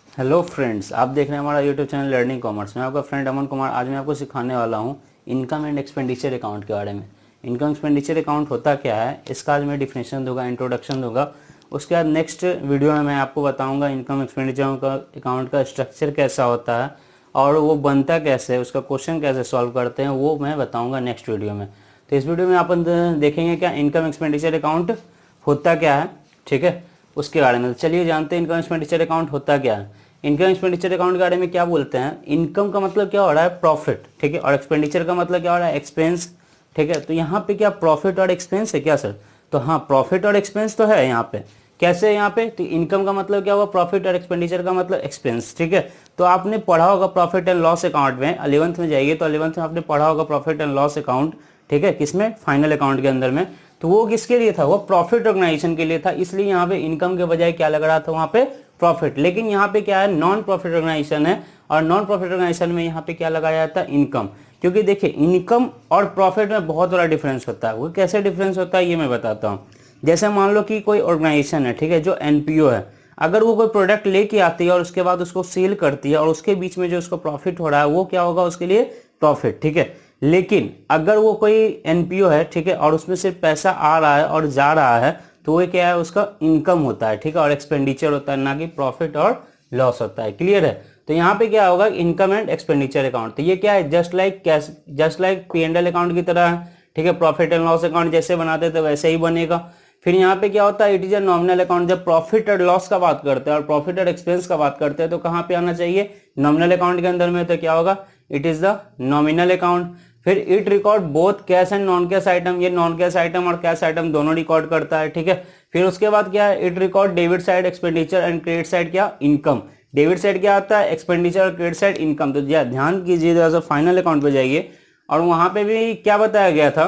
Hello friends, आप देख रहे हैं हमारा यूट्यूब चैनल लर्निंग कॉमर्स। मैं आपका फ्रेंड अमन कुमार। आज मैं आपको सिखाने वाला हूं इनकम एंड एक्सपेंडिचर अकाउंट के बारे में। इनकम एक्सपेंडिचर अकाउंट होता क्या है, इसका आज मैं डिफिनेशन दूंगा, इंट्रोडक्शन दूंगा। उसके बाद नेक्स्ट वीडियो में मैं आपको बताऊंगा इनकम एक्सपेंडिचर का अकाउंट का स्ट्रक्चर कैसा होता है और वो बनता कैसे है, उसका क्वेश्चन कैसे सॉल्व करते हैं, वो मैं बताऊँगा नेक्स्ट वीडियो में। तो इस वीडियो में अपन देखेंगे क्या इनकम एक्सपेंडिचर अकाउंट होता क्या है, ठीक है, उसके बारे में। तो चलिए जानते हैं इनकम एक्सपेंडिचर अकाउंट होता क्या है। इनकम एक्सपेंडिचर अकाउंट के बारे में क्या बोलते हैं, इनकम का मतलब क्या हो रहा है, प्रॉफिट, ठीक है, और एक्सपेंडिचर का मतलब क्या हो रहा है, एक्सपेंस, ठीक है। तो यहाँ पे क्या प्रॉफिट और एक्सपेंस है क्या सर? तो हाँ, प्रॉफिट और एक्सपेंस तो है यहाँ पे। कैसे है यहाँ पे? तो इनकम का मतलब क्या हुआ, प्रॉफिट, और एक्सपेंडिचर का मतलब एक्सपेंस, ठीक है। तो आपने पढ़ा होगा प्रॉफिट एंड लॉस अकाउंट में, 11th में जाइए तो 11th में आपने पढ़ा होगा प्रॉफिट एंड लॉस अकाउंट, ठीक है, किसमें, फाइनल अकाउंट के अंदर में। तो वो किसके लिए था, वो प्रॉफिट ऑर्गेनाइजेशन के लिए था, इसलिए यहाँ पे इनकम के बजाय क्या लग रहा था वहाँ पे, प्रॉफिट। लेकिन यहाँ पे क्या है, नॉन प्रॉफिट ऑर्गेनाइजेशन है, और नॉन प्रॉफिट ऑर्गेनाइजेशन में यहाँ पे क्या लगाया जाता है, इनकम। क्योंकि देखिए इनकम और प्रॉफिट में बहुत बड़ा डिफरेंस होता है। वो कैसे डिफरेंस होता है ये मैं बताता हूँ। जैसे मान लो कि कोई ऑर्गेनाइजेशन है, ठीक है, जो एनपीओ है, अगर वो कोई प्रोडक्ट लेके आती है और उसके बाद उसको सेल करती है और उसके बीच में जो उसको प्रॉफिट हो रहा है वो क्या होगा उसके लिए, प्रॉफिट, ठीक है। लेकिन अगर वो कोई एनपीओ है, ठीक है, और उसमें सिर्फ पैसा आ रहा है और जा रहा है, तो वो क्या है, उसका इनकम होता है, ठीक है, और एक्सपेंडिचर होता है, ना कि प्रॉफिट और लॉस होता है। क्लियर है? तो यहाँ पे क्या होगा, इनकम एंड एक्सपेंडिचर अकाउंट। तो ये क्या है, just like cash, just like P&L account की तरह है, ठीक है। प्रॉफिट एंड लॉस अकाउंट जैसे बनाते थे वैसे ही बनेगा। फिर यहाँ पे क्या होता है, it is a nominal account. जब प्रॉफिट और लॉस का बात करते हैं और प्रॉफिट और एक्सपेंस का बात करते हैं तो कहाँ पे आना चाहिए, नॉमिनल अकाउंट के अंदर में। तो क्या होगा, it is the nominal account. फिर it record both cash and non cash item, ये नॉन कैश आइटम और कैश आइटम दोनों रिकॉर्ड करता है, ठीक है। फिर उसके बाद क्या है, it record debit side expenditure and credit side क्या, इनकम। डेबिट साइड क्या आता है, एक्सपेंडिचर, और क्रेडिट साइड इनकम। तो ध्यान कीजिए, फाइनल अकाउंट पे जाइए और वहां पे भी क्या बताया गया था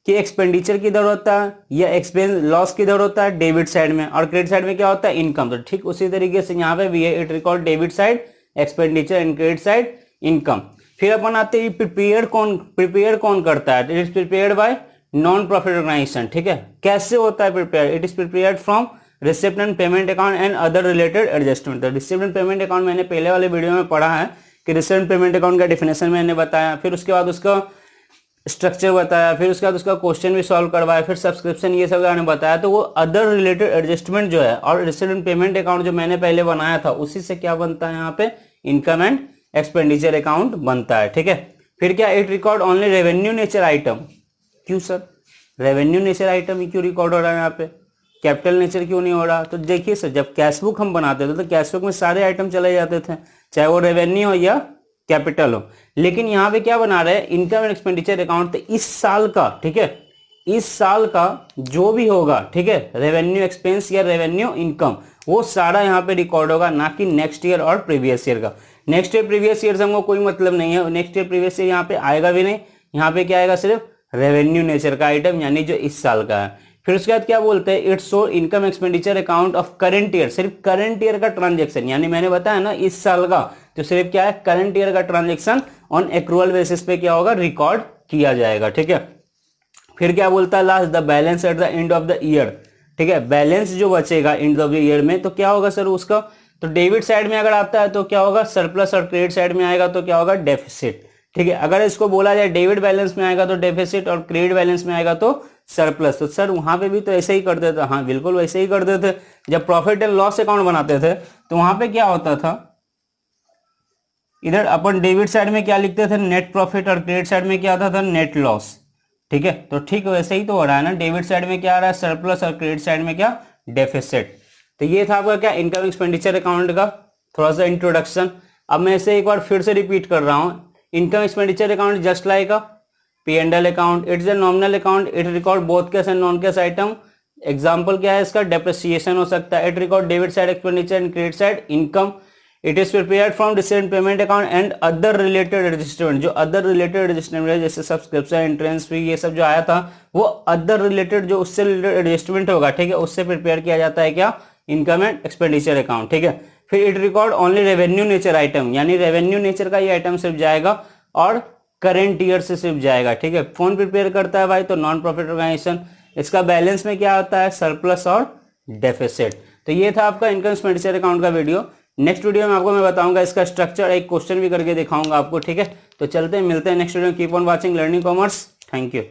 कि एक्सपेंडिचर किधर होता है या एक्सपेंस लॉस किधर होता है, डेबिट साइड में, और क्रेडिट साइड में क्या होता है, इनकम। तो ठीक उसी तरीके से यहाँ पे भी है, it record debit side expenditure and credit side income. फिर अपन आते हैं प्रिपेयर कौन करता है, it is prepared by non profit organisation, ठीक है। कैसे होता है prepare, it is prepared from receipt and payment account and other related adjustment. तो रिसिप्ट एंड पेमेंट अकाउंट मैंने पहले वाले वीडियो में पढ़ा है कि रिसिप्ट एंड पेमेंट अकाउंट का डिफिनेशन मैंने बताया, फिर उसके बाद उसका स्ट्रक्चर बताया, फिर उसके बाद उसका क्वेश्चन भी सॉल्व करवाया, फिर सब्सक्रिप्शन, ये सब मैंने बताया। तो वो अदर रिलेटेड एडजस्टमेंट जो है और रिसिप्ट एंड पेमेंट अकाउंट जो मैंने पहले बनाया था उसी से क्या बनता है, यहाँ पे इनकम एंड एक्सपेंडिचर अकाउंट बनता है, ठीक है। फिर क्या, it record only revenue nature item. क्यों सर, रेवेन्यू नेचर आइटम ही क्यों रिकॉर्ड हो रहा है यहाँ पे, कैपिटल नेचर क्यों नहीं हो रहा? तो देखिए सर, जब कैशबुक हम बनाते थे तो कैशबुक में सारे आइटम चले जाते थे, चाहे वो रेवेन्यू हो या कैपिटल हो। लेकिन यहाँ पे क्या बना रहे हैं, इनकम एंड एक्सपेंडिचर अकाउंट। तो इस साल का, ठीक है, इस साल का जो भी होगा, ठीक है, रेवेन्यू एक्सपेंस या रेवेन्यू इनकम, वो सारा यहाँ पे रिकॉर्ड होगा, ना कि नेक्स्ट ईयर और प्रीवियस ईयर का। नेक्स्ट ईयर प्रीवियस ईयर से हमको कोई मतलब नहीं है, नेक्स्ट ईयर प्रीवियस ईयर यहाँ पे आएगा भी नहीं। यहाँ पे क्या आएगा, सिर्फ रेवेन्यू नेचर का आइटम, यानी जो इस साल का है। फिर उसके बाद क्या बोलते हैं, it's show income expenditure account of current year, सिर्फ करंट ईयर का ट्रांजेक्शन, यानी मैंने बताया ना इस साल का, तो सिर्फ क्या है, करंट ईयर का ट्रांजेक्शन ऑन एक्रूअल बेसिस पे क्या होगा, रिकॉर्ड किया जाएगा, ठीक है। फिर क्या बोलता है last, the balance at the end of the year, ठीक है, बैलेंस जो बचेगा एंड ऑफ द ईयर में तो क्या होगा सर उसका, तो डेबिट साइड में अगर आता है तो क्या होगा, सरप्लस, और क्रेडिट साइड में आएगा तो क्या होगा, डेफिसिट, ठीक है। अगर इसको बोला जाए डेबिट बैलेंस में आएगा तो डेफिसिट और क्रेडिट बैलेंस में आएगा तो सरप्लस। तो सर वहां पे भी तो ऐसे ही करते थे, हाँ बिल्कुल वैसे ही करते थे। जब प्रॉफिट एंड लॉस अकाउंट बनाते थे तो वहां पे क्या होता था, इधर अपन डेबिट साइड में क्या लिखते थे, नेट प्रॉफिट, और क्रेडिट साइड में क्या आता था, नेट लॉस, ठीक है। तो ठीक वैसे ही तो हो रहा है ना, डेबिट साइड में क्या आ रहा है, सरप्लस, और क्रेडिट साइड में क्या, डेफिसिट। तो ये था आपका क्या, इनकम एक्सपेंडिचर अकाउंट का थोड़ा सा इंट्रोडक्शन। अब मैं इसे एक बार फिर से रिपीट कर रहा हूं, income expenditure account just like a P&L account, it's a nominal account, it record both cash and non cash item. Example क्या है इसका, डेप्रिसिएशन हो सकता है। It record debit side expenditure and credit side income. It is prepared from received payment account and other related adjustment. जो other related adjustment है जैसे subscription, entrance fee, ये सब जो आया था वो अदर रिलेटेड जो उससे रिलेटेड एडजस्टमेंट होगा, ठीक है, उससे प्रिपेयर किया जाता है क्या, इनकम एंड एक्सपेंडिचर अकाउंट, ठीक है। फिर it record only revenue nature item, यानी रेवेन्यू नेचर का ये आइटम सिर्फ जाएगा और करंट ईयर से सिर्फ जाएगा, ठीक है। फोन प्रिपेयर करता है भाई तो नॉन प्रॉफिट ऑर्गेनाइजेशन, इसका बैलेंस में क्या होता है, सरप्लस और डेफिसिट। तो ये था आपका इनकम एक्सपेंडिचर अकाउंट का वीडियो। नेक्स्ट वीडियो में आपको मैं बताऊंगा इसका स्ट्रक्चर, एक क्वेश्चन भी करके दिखाऊंगा आपको, ठीक है। तो चलते हैं, मिलते हैं नेक्स्ट वीडियो में। Keep on watching learning commerce. Thank you.